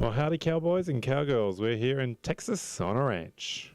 Well, howdy cowboys and cowgirls. We're here in Texas on a ranch.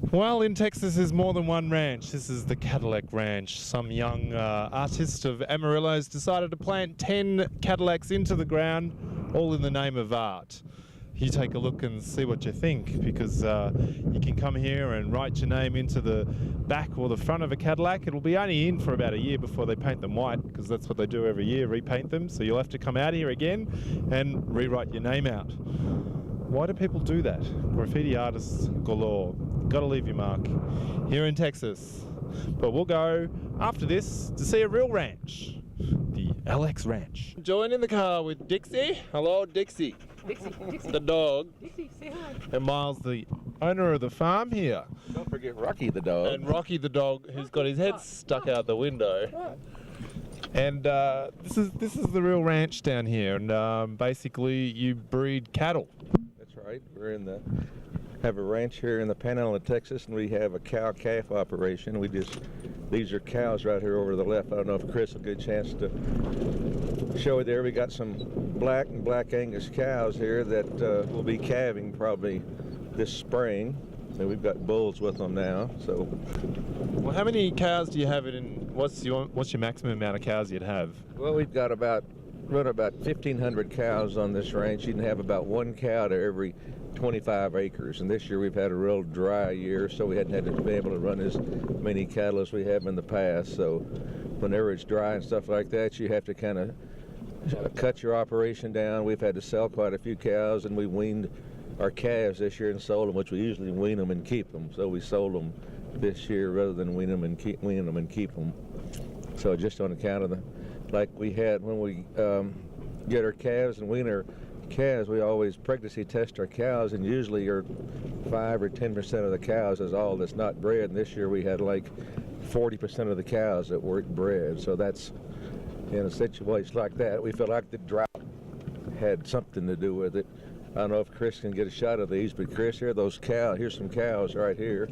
Well, in Texas is more than one ranch. This is the Cadillac Ranch. Some young artist of Amarillo's decided to plant 10 Cadillacs into the ground, all in the name of art. You take a look and see what you think, because you can come here and write your name into the back or the front of a Cadillac. It'll be only in for about a year before they paint them white, because that's what they do every year, repaint them. So you'll have to come out here again and rewrite your name out. Why do people do that? Graffiti artists galore. Gotta leave your mark here in Texas. But we'll go after this to see a real ranch, the LX Ranch. Join in the car with Dixie. Hello, Dixie. Dixie. The dog. Dixie, say hi. And Miles, the owner of the farm here. Don't forget Rocky the dog. And Rocky the dog, who's got his head stuck out the window. And this is the real ranch down here. And basically, you breed cattle. That's right. We're have a ranch here in the Panhandle of Texas, and we have a cow-calf operation. These are cows right here over to the left. I don't know if Chris will get a chance to show it there. We got some black and black Angus cows here that will be calving probably this spring. And we've got bulls with them now. So, well, how many cows do you have what's your maximum amount of cows you'd have? well, we've got about 1,500 cows on this ranch. You can have about one cow to every 25 acres, and this year we've had a real dry year, so we hadn't had to be able to run as many cattle as we have in the past. So whenever it's dry and stuff like that, you have to kind of cut your operation down. We've had to sell quite a few cows, and we weaned our calves this year and sold them, which we usually wean them and keep them. So we sold them this year rather than wean them and keep them. So just on account of like we had when we get our calves and wean our calves, we always pregnancy test our cows, and usually 5 or 10% of the cows is all that's not bred. And this year we had like 40% of the cows that weren't bred. So that's, in a situation like that, we feel like the drought had something to do with it. I don't know if Chris can get a shot of these, but Chris, here's some cows right here.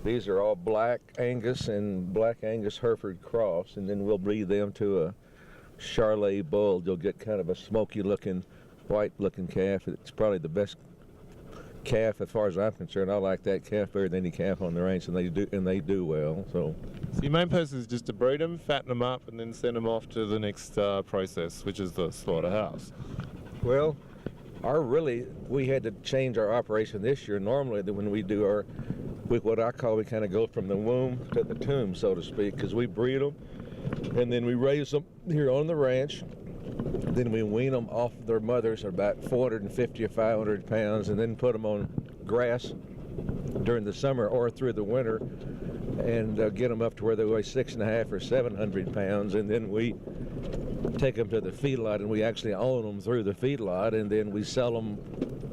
These are all black Angus and black Angus Hereford cross, and then we'll breed them to a Charolais bull. You'll get kind of a smoky looking, white looking calf. It's probably the best calf as far as I'm concerned. I like that calf better than any calf on the ranch, and they do well. So your main purpose is just to breed them, fatten them up, and then send them off to the next process, which is the slaughterhouse. Well, we had to change our operation this year. Normally, when we do we kind of go from the womb to the tomb, so to speak, because we breed them, and then we raise them here on the ranch. Then we wean them off their mothers at about 450 or 500 pounds, and then put them on grass during the summer or through the winter, and get them up to where they weigh 6.5 or 700 pounds, and then we take them to the feedlot, and we actually own them through the feedlot, and then we sell them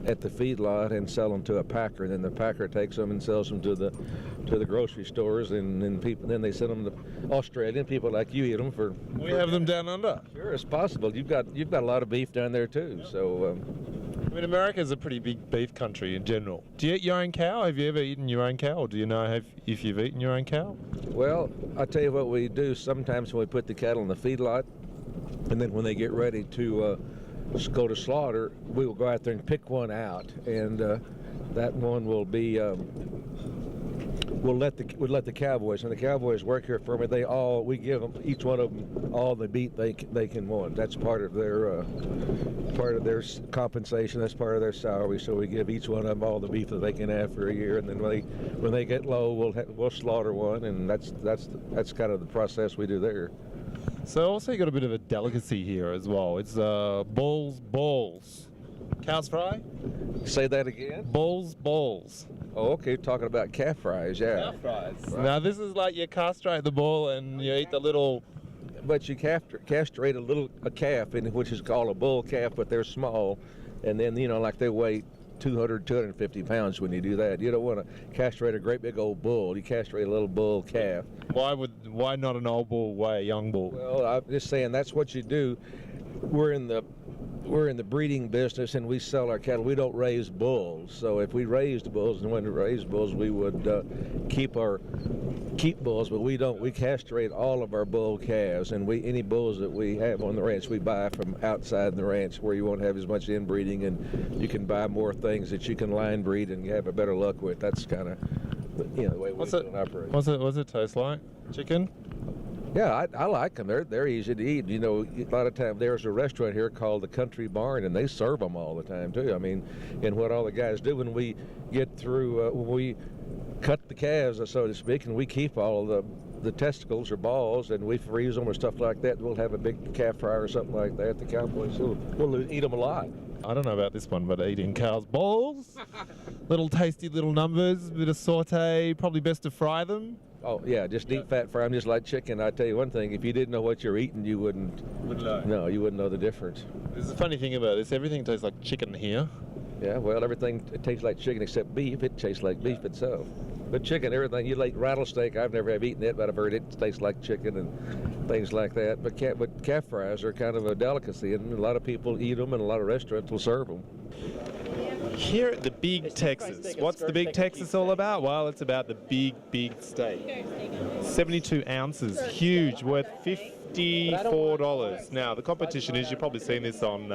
at the feedlot and sell them to a packer. Then the packer takes them and sells them to the grocery stores, and then they send them to Australian people like you eat them for. We have them down under. Sure, it's possible. You've got a lot of beef down there too. So. I mean, America's a pretty big beef country in general. Do you eat your own cow? Have you ever eaten your own cow, or do you know if you've eaten your own cow? Well, I'll tell you what we do. Sometimes when we put the cattle in the feedlot, and then when they get ready to go to slaughter, we will go out there and pick one out, and that one will be we'll let the cowboys, and the cowboys work here for me. We give them, each one of them, all the meat they can want. That's part of their compensation. That's part of their salary. So we give each one of them all the beef that they can have for a year, and then when they get low, we'll slaughter one, and that's kind of the process we do there. So also you got a bit of a delicacy here as well. It's balls. Cow's fry? Say that again? Balls. Oh, okay, talking about calf fries, yeah. Calf fries. Now this is like you castrate the bull and you eat the little... But you castrate a calf, which is called a bull calf, but they're small, and then, like they weigh 200, 250 pounds when you do that. You don't want to castrate a great big old bull. You castrate a little bull calf. Why not an old bull weigh a young bull? Well, I'm just saying that's what you do. We're in the breeding business, and we sell our cattle. We don't raise bulls. So if we raised bulls and wanted to raise bulls, we would keep bulls, but we don't. We castrate all of our bull calves, and any bulls that we have on the ranch, we buy from outside the ranch, where you won't have as much inbreeding, and you can buy more things that you can line breed and have a better luck with. That's kind of the way we operate. What's it taste like? Chicken? Yeah, I like them. They're easy to eat. A lot of times there's a restaurant here called the Country Barn, and they serve them all the time too. I mean, and what all the guys do when we get through, when we cut the calves, so to speak, and we keep all the testicles or balls, and we freeze them or stuff like that. We'll have a big calf fry or something like that. The cowboys will eat them a lot. I don't know about this one, but eating cow's balls, little tasty little numbers, bit of saute, probably best to fry them. Oh yeah, just deep fat fry them just like chicken. I tell you one thing: if you didn't know what you're eating, you wouldn't know. No, you wouldn't know the difference. There's a funny thing about this: everything tastes like chicken here. Yeah, well, everything tastes like chicken except beef. It tastes like beef itself. But chicken, everything you like rattlesnake. I've never have eaten it, but I've heard it tastes like chicken and things like that. But calf fries are kind of a delicacy, and a lot of people eat them, and a lot of restaurants will serve them. Here at the Big Texas. What's the Big Texas all about? Well, it's about the big steak. 72 ounces, huge, worth $54. Now, the competition is, you've probably seen this on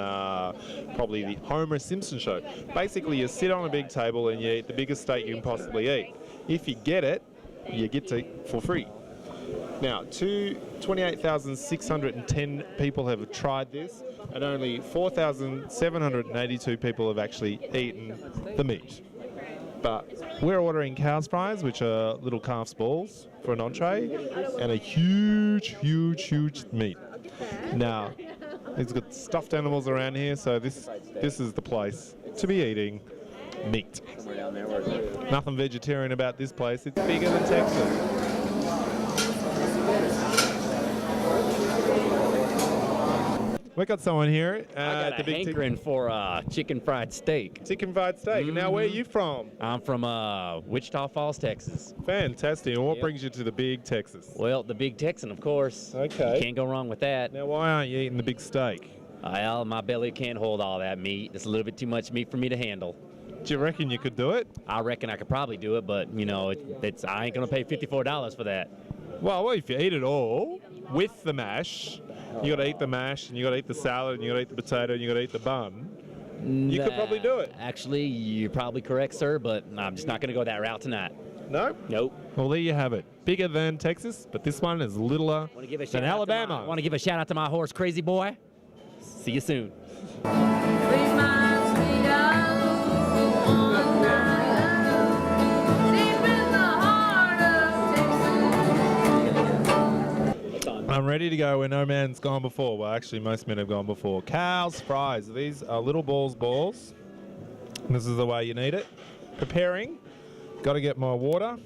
probably the Homer Simpson show. Basically, you sit on a big table and you eat the biggest steak you can possibly eat. If you get it, you get to eat for free. Now, 28,610 people have tried this, and only 4,782 people have actually eaten the meat. But we're ordering cow's fries, which are little calf's balls for an entree, and a huge meat. Now, it's got stuffed animals around here, so this is the place to be eating meat. Nothing vegetarian about this place. It's bigger than Texas. We got someone here I got at the a Big hankering for chicken fried steak. Chicken fried steak. Mm-hmm. Now, where are you from? I'm from Wichita Falls, Texas. Fantastic. And what brings you to the Big Texas? Well, the Big Texan, of course. Okay. You can't go wrong with that. Now, why aren't you eating the big steak? Well, my belly can't hold all that meat. It's a little bit too much meat for me to handle. Do you reckon you could do it? I reckon I could probably do it, but, I ain't going to pay $54 for that. Well, if you eat it all with the mash, you got to eat the mash, and you got to eat the salad, and you got to eat the potato, and you got to eat the bun. You could probably do it. Actually, you're probably correct, sir, but I'm just not going to go that route tonight. No? Nope. Well, there you have it. Bigger than Texas, but this one is littler than Alabama. I want to give a shout out to my horse, Crazy Boy. See you soon. I'm ready to go where no man's gone before. Well, actually, most men have gone before. Cow's fries. These are little balls. This is the way you need it. Preparing. Got to get my water.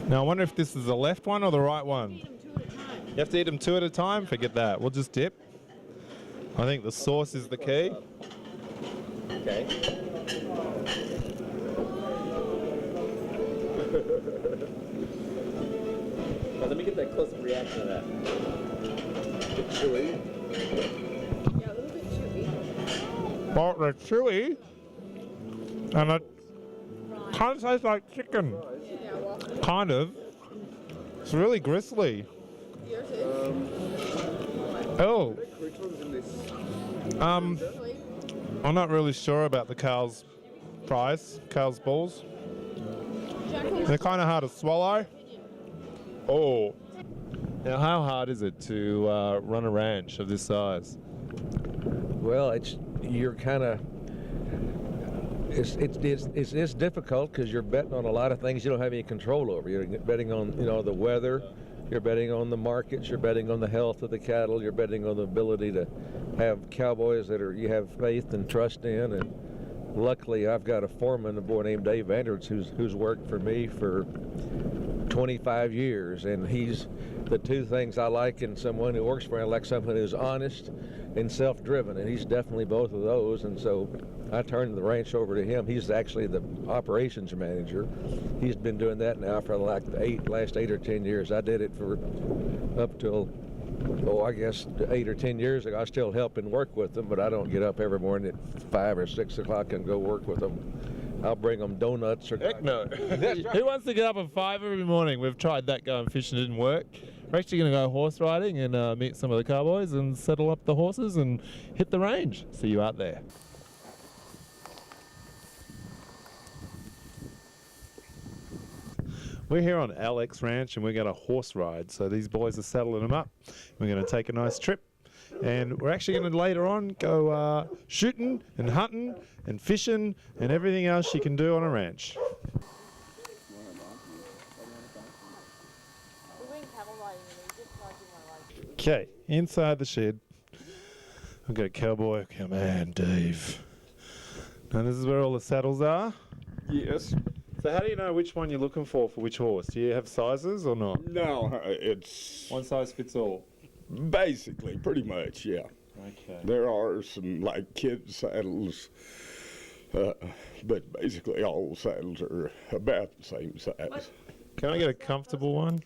Now, I wonder if this is the left one or the right one. You have to eat them two at a time? Forget that. We'll just dip. I think the sauce is the key. Okay. Well, let me get that close reaction to that. Chewy. Yeah, a little bit chewy. Well, they're chewy. And it kind of tastes like chicken. Yeah, well, Kind of. It's really gristly. yours is. Oh. I'm not really sure about the cow's fries, cow's balls. They're kind of hard to swallow. Oh. Now, how hard is it to run a ranch of this size? Well, you're kind of it's difficult because you're betting on a lot of things you don't have any control over. You're betting on the weather, you're betting on the markets, you're betting on the health of the cattle, you're betting on the ability to have cowboys that you have faith and trust in. And luckily, I've got a foreman, a boy named Dave Andertz, who's worked for me for 25 years, and he's the two things I like in someone who works for me. I like someone who's honest and self-driven, and he's definitely both of those. And so I turned the ranch over to him. He's actually the operations manager. He's been doing that now for like last 8 or 10 years. I did it for up till, I guess 8 or 10 years ago. I still help and work with them, but I don't get up every morning at 5 or 6 o'clock and go work with them. I'll bring them donuts or... Heck no. Who wants to get up at 5 every morning? We've tried that going fishing, it didn't work. We're actually going to go horse riding and meet some of the cowboys and settle up the horses and hit the range. See you out there. We're here on Alex Ranch and we're going to horse ride. So these boys are saddling them up. We're going to take a nice trip. And we're actually going to later on go shooting and hunting and fishing and everything else you can do on a ranch. Okay, inside the shed, I've got a cowboy. Come on, Dave. Now this is where all the saddles are. Yes. So how do you know which one you're looking for which horse? Do you have sizes or not? No, it's One size fits all. basically pretty much, yeah. Okay. There are some like kid saddles, but basically all saddles are about the same size. Can I get a comfortable one?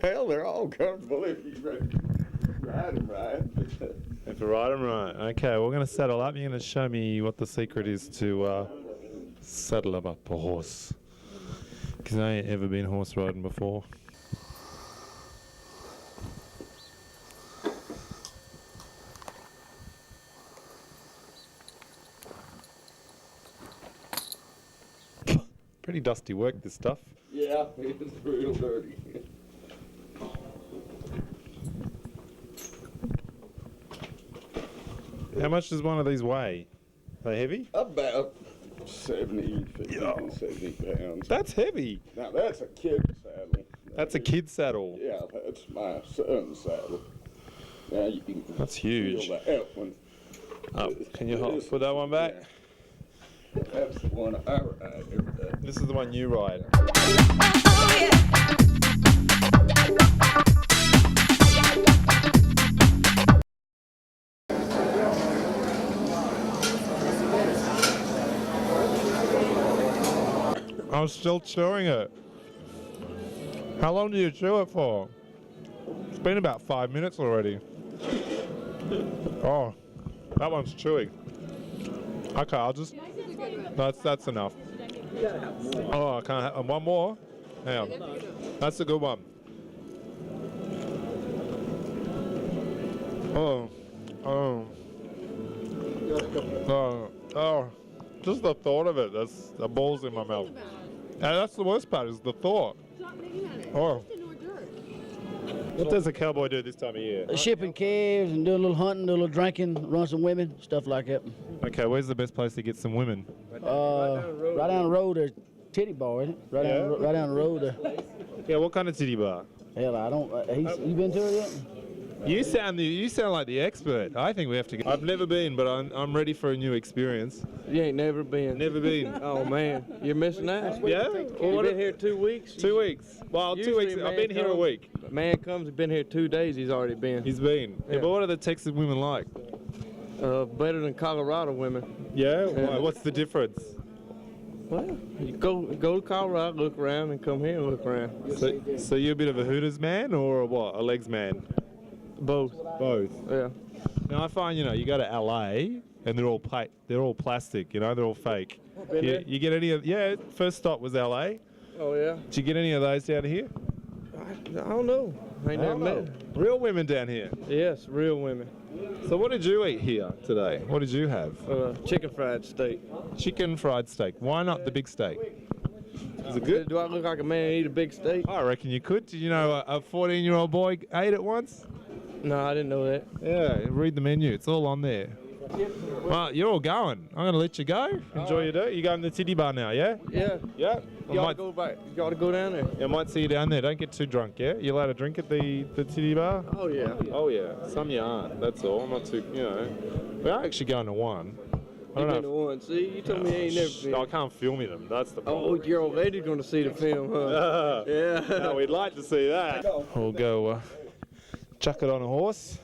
Hell, they're all comfortable if you ride them right. If you ride them right. Okay, we're going to saddle up. You're going to show me what the secret is to saddle up a horse. Because I ain't ever been horse riding before. Pretty dusty work, this stuff. Yeah, it's real dirty. How much does one of these weigh? Are they heavy? About 70, 50, 70 pounds. That's heavy. Now that's a kid saddle. That's a kid saddle. Yeah, that's my son's saddle. Now you can That's huge. feel that one. Oh, can you put that one back? Yeah. That's the one I ride every day. This is the one you ride. I'm still chewing it. How long do you chew it for? It's been about 5 minutes already. Oh, that one's chewing. Okay, I'll just... That's enough. Oh, I can't have... One more? Hang on. That's a good one. Oh. Just the thought of it, that's the balls in my mouth. And that's the worst part, is the thought. Oh. What does a cowboy do this time of year? Shipping calves and doing a little hunting, do a little drinking, run some women, stuff like that. Okay, where's the best place to get some women? Right down the road, there's Titty Bar, isn't it? Right down the road there. Yeah, what kind of titty bar? Hell, I don't. You been to it yet? You sound like the expert. I think we have to go. I've never been, but I'm ready for a new experience. You ain't never been. Never been. Oh man, you're missing out. Yeah? You been here 2 weeks? 2 weeks. Well, 2 weeks. Usually, I've been here a comes- week. Man comes, he's been here 2 days. He's already been. He's been. Yeah, Yeah. but what are the Texas women like? Better than Colorado women. Yeah? Why? What's the difference? Well, you go to Colorado, look around, and come here and look around. So you're a bit of a Hooters man or a what? A legs man? Both. Both. Yeah. Now I find you go to LA and they're all plastic. They're all fake. Been there? You get any of? Yeah. First stop was LA. Oh yeah. Did you get any of those down here? I don't know. I ain't never met. Real women down here. Yes, real women. So what did you eat here today? What did you have? Chicken fried steak. Chicken fried steak. Why not the big steak? Is it good? Do I look like a man who eat a big steak? I reckon you could. Did you know a 14-year-old boy ate it once? No, I didn't know that. Yeah, read the menu. It's all on there. Well, you're all going. I'm going to let you go. Enjoy your day. You going to the titty bar now, yeah? Yeah. Yeah. You gotta go back. You gotta go down there. I might see you down there. Don't get too drunk, yeah? You allowed to drink at the titty bar? Oh yeah. Oh, yeah. Some you aren't. That's all. I'm not too, We are actually going to one. I You don't been to know. one? See, you told me you ain't never been. I can't film them. That's the Oh, problem. you're already gonna see the film, huh? Yeah. No, we'd like to see that. We'll go chuck it on a horse.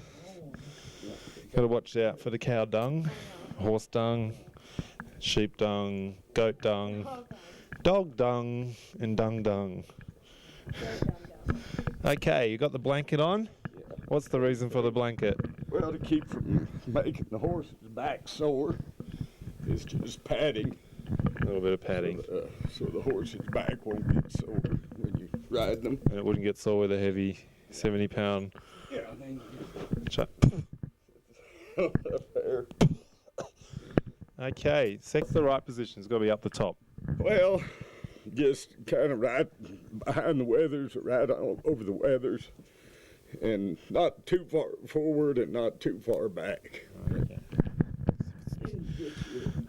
Got to watch out for the cow dung, horse dung, sheep dung, goat dung, dog dung, and dung. Okay, you got the blanket on? What's the reason for the blanket? Well, to keep from making the horse's back sore, it's just padding. A little bit of padding. So the horse's back won't get sore when you ride them. And it wouldn't get sore with a heavy 70-pound Yeah. chuck. There. Okay, sex the right position. It's got to be up the top. Well, just kind of right behind the weathers, right over the weathers, and not too far forward and not too far back.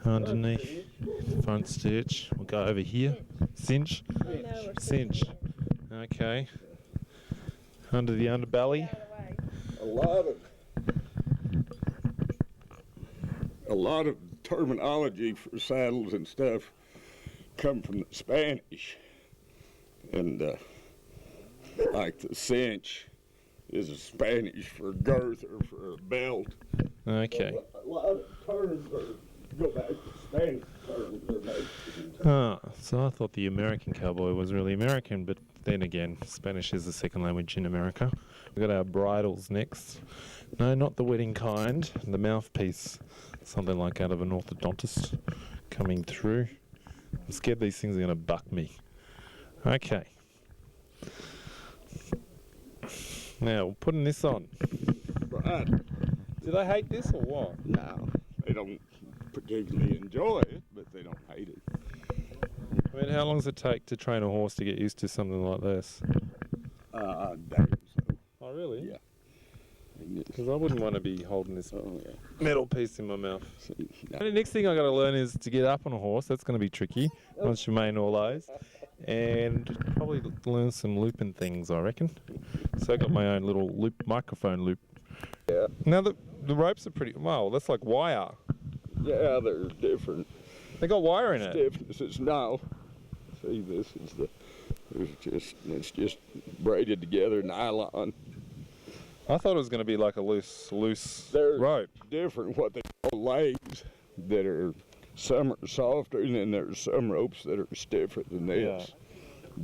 Underneath, front stitch. We'll go over here. Cinch. Cinch. Okay. Under the underbelly. A lot of terminology for saddles and stuff come from the Spanish, and like the cinch is a Spanish for girth or for a belt. Okay. A lot of terms go back to Spanish terms. So I thought the American cowboy was really American, but then again, Spanish is the second language in America. We've got our bridles next. No, not the wedding kind, the mouthpiece. Something like out of an orthodontist coming through. I'm scared these things are going to buck me. Okay. Now, we're putting this on. Right. Do they hate this or what? No, they don't particularly enjoy it, but they don't hate it. I mean, how long does it take to train a horse to get used to something like this? Days. Oh, really? Yeah. Because I wouldn't want to be holding this metal piece in my mouth. No. The next thing I got to learn is to get up on a horse. That's going to be tricky once you main all those, and probably learn some looping things, I reckon. So I got my own little microphone loop. Yeah. Now the ropes are pretty well. That's like wire. Yeah, they're different They got wire in it. stiffnesses now. See, this is it's just braided together nylon. I thought it was going to be like a loose They're rope. different, what they call legs, that are, some are softer, and then there's some ropes that are stiffer than this,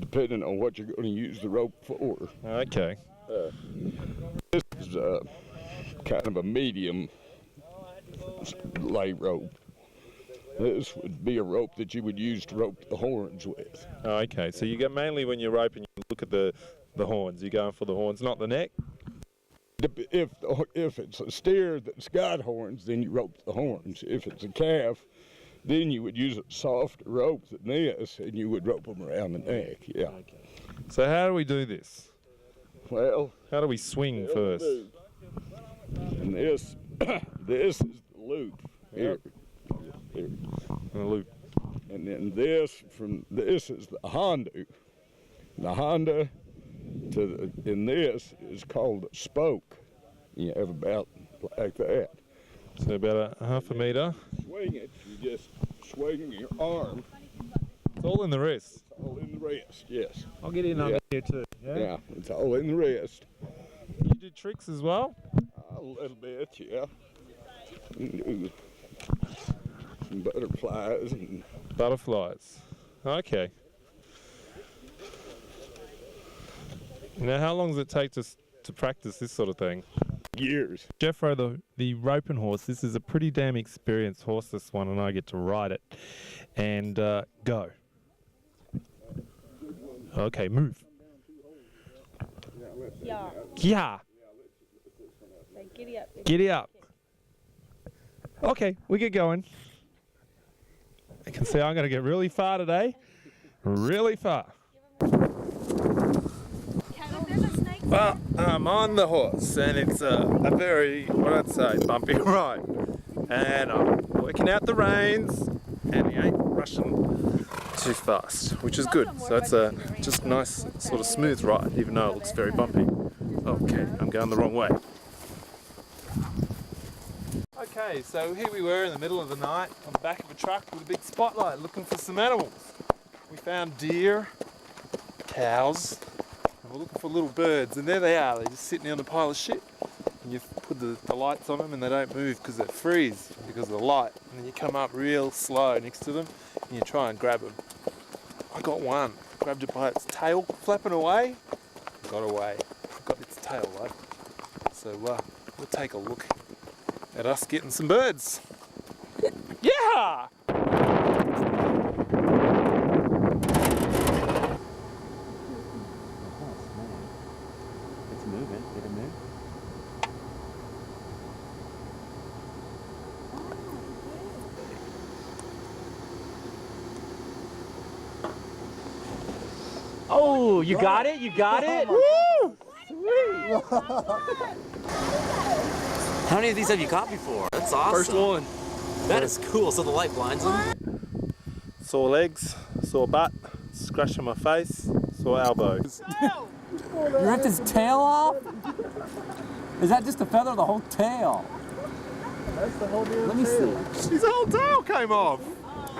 depending on what you're going to use the rope for. Okay. This is kind of a medium lay rope. This would be a rope that you would use to rope the horns with. Oh, okay. So you go mainly when you're roping, you look at the horns. You're going for the horns, not the neck. If it's a steer that's got horns, then you rope the horns. If it's a calf, then you would use a softer rope than this, and you would rope them around the neck. Yeah. Okay. So how do we do this? Well, How do we swing first? and this is the loop here. Here. A loop. And then this is the Honda. The Honda in this is called a spoke. You have about like that. So about a half a metre. Swing it, you just swing your arm. It's all in the wrist. It's all in the wrist, yes. I'll get in under here too. Yeah, it's all in the wrist. You do tricks as well? A little bit, yeah. You can do some butterflies and Butterflies. Okay. Now, how long does it take to practice this sort of thing? years. Jeffro, the roping horse, this is a pretty damn experienced horse, this one, and I get to ride it. And go. Okay, move. Yeah. Yeah. Like, giddy up. Giddy up. Okay, we get going. I can see I'm going to get really far today. really far. snake. Well, I'm on the horse and it's a very, what I'd say, bumpy ride. And I'm working out the reins and he ain't rushing too fast, which is good. So it's a just nice sort of smooth ride, even though it looks very bumpy. Okay, I'm going the wrong way. Okay, so here we were in the middle of the night on the back of a truck with a big spotlight looking for some animals. We found deer, cows, and we're looking for little birds, and there they are. They're just sitting on a pile of shit. And you put the lights on them and they don't move because they freeze because of the light. And then you come up real slow next to them and you try and grab them. I got one, grabbed it by its tail, flapping away, got away. Got its tail right. So we'll take a look at us getting some birds. Yeah! It's moving. Did it move? Oh, you got it? You got it? Woo! Sweet! How many of these have you caught before? That's awesome. First one. That is cool. So the light blinds them? Sore legs, sore butt, scratch on my face, sore elbows. You ripped his tail off? Is that just a feather of the whole tail? That's the whole deal. Let me see. His whole tail came off.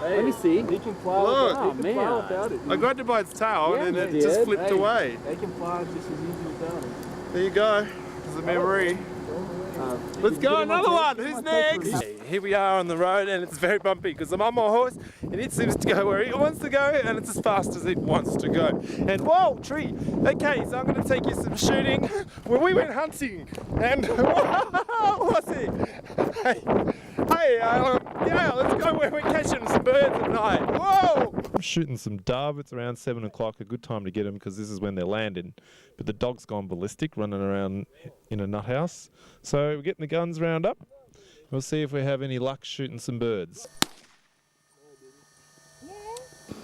Hey, Let me see. He can fly. Look. Without, he can fly man. without it. I grabbed it by its tail and then you it just did. flipped Hey, away. They can fly just as easy without it. There you go. There's a memory. Let's go another one. Who's next? Here we are on the road and it's very bumpy because I'm on my horse and it seems to go where it wants to go and it's as fast as it wants to go. And whoa, tree. Okay, so I'm going to take you some shooting where we went hunting and what's it? Hey, yeah, let's go where we're catching some birds at night. Whoa! I'm shooting some dove. It's around 7 o'clock. A good time to get them because this is when they're landing. But the dog's gone ballistic running around in a nut house. So we're getting the guns round up. We'll see if we have any luck shooting some birds.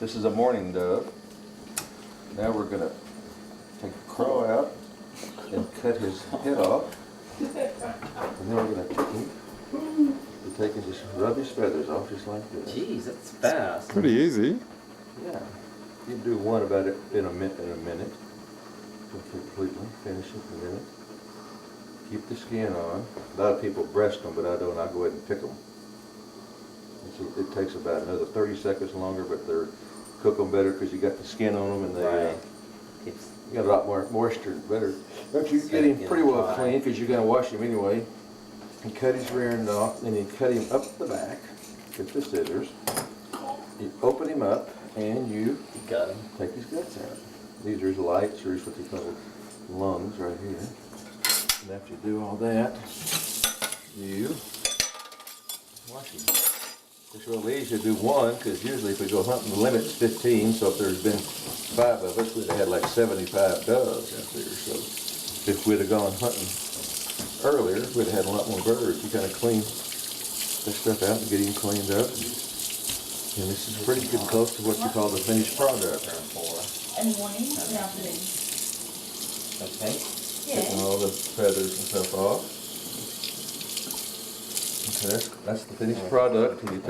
This is a mourning dove. Now we're going to take the crow out and cut his head off. And then we're going to take him. Take and just rub his feathers off just like this. Jeez, that's fast. Pretty easy. Yeah. You can do one about it in a minute. Completely finish it in a minute. Keep the skin on. A lot of people breast them, but I don't. I go ahead and pick them. It takes about another 30 seconds longer, but they're cook them better because you got the skin on them and they you got a lot more moisture. Better. But you get him pretty well clean because you're going to wash him anyway. You cut his rear end off, and you cut him up the back with the scissors. You open him up, and you got him. Take his guts out. These are his lights, or his what they call lungs right here. And after you do all that, you wash him. It's real easy to do one, because usually if we go hunting, the limit's 15, so if there's been 5 of us, we'd have had like 75 doves out there. So if we'd have gone hunting earlier, we'd have had a lot more birds. You kind of clean this stuff out and get him cleaned up. And this is pretty good, close to what you call the finished product. And morning and afternoon. Okay. Getting all the feathers and stuff off. Okay, that's the finished product. And you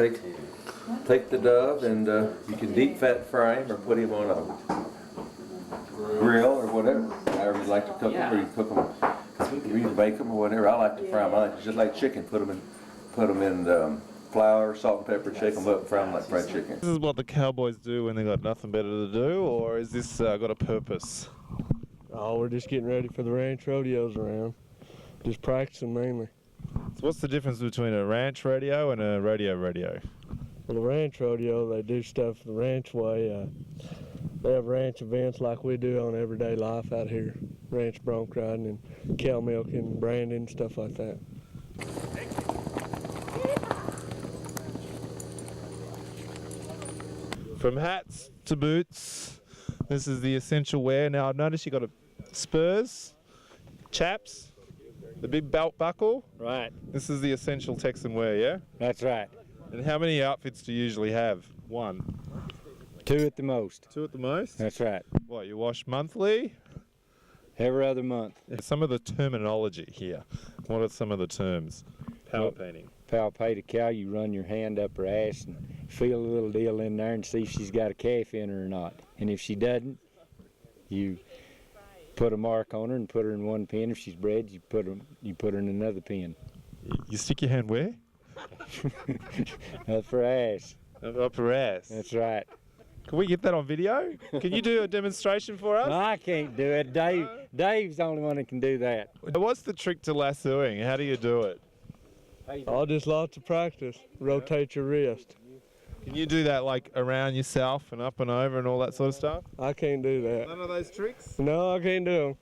take the dove and you can deep fat fry him or put him on a grill or whatever. However you like to cook them, or you cook them. You bake them or whatever. I like to fry them. I like to, just like chicken. Put them in flour, salt and pepper, shake them up, and fry them like fried chicken. This is what the cowboys do when they got nothing better to do, or is this got a purpose? Oh, we're just getting ready for the ranch rodeos around. Just practicing mainly. So what's the difference between a ranch rodeo and a rodeo? For the ranch rodeo, they do stuff the ranch way. They have ranch events like we do on everyday life out here. Ranch bronc riding and cow milking, branding, stuff like that. From hats to boots, this is the essential wear. Now I've noticed you got spurs, chaps, the big belt buckle. Right. This is the essential Texan wear, yeah? That's right. And how many outfits do you usually have? One. 2 at the most. 2 at the most? That's right. What, you wash monthly? Every other month. Some of the terminology here. What are some of the terms? Power painting. Palpate a cow, you run your hand up her ass and feel a little deal in there and see if she's got a calf in her or not. And if she doesn't, you put a mark on her and put her in one pen. If she's bred, you put her in another pen. You stick your hand where? Up her ass. Up her ass. That's right. Can we get that on video? Can you do a demonstration for us? No, I can't do it. Dave's the only one that can do that. What's the trick to lassoing? How do you do it? Oh, just lots of practice. Rotate your wrist. Can you do that like around yourself and up and over and all that sort of stuff? I can't do that. None of those tricks? No, I can't do them.